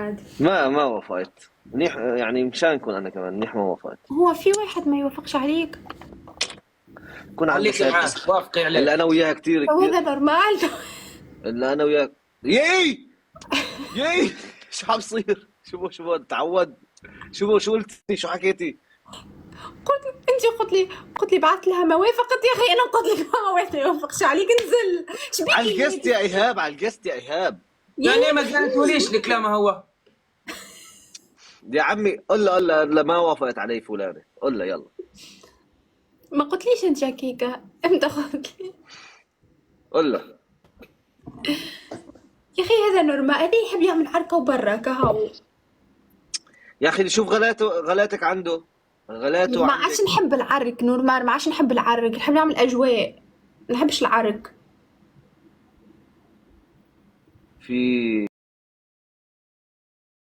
عادي. ما وافقت منيح، يعني مشانكم انا كمان منيح ما وافقت. هو في واحد ما يوافقش عليك؟ كون عندك خليكي معاه وافقي اللي عليه. انا وياها كثير هو كثير. هذا نورمال؟ اللي انا وياك يي شو عم يصير؟ شو تعود؟ شو قلتي؟ شو حكيتي؟ قلت انت قلت لي بعثت لها ما وافقت. يا اخي انا قلت لك ما واحد ما يوافقش عليك، انزل. على شبيكي القست يا ايهاب، على القست يا ايهاب. يعني ما قالتوليش الكلام هو. يا عمي قل لا ما وافقت علي فلانه، قل يلا. ما قلتليش انت يا كيكه، امتى قلت لي؟ قل له. يا اخي هذا نورمال، هذا يحب يعمل حركه وبرا كهو. يا اخي شوف غلاتك عنده، غلاته ما عندك. عادش نحب العرك نورمال، ما عادش نحب العرك، نحب نعمل اجواء، ما نحبش العرك. في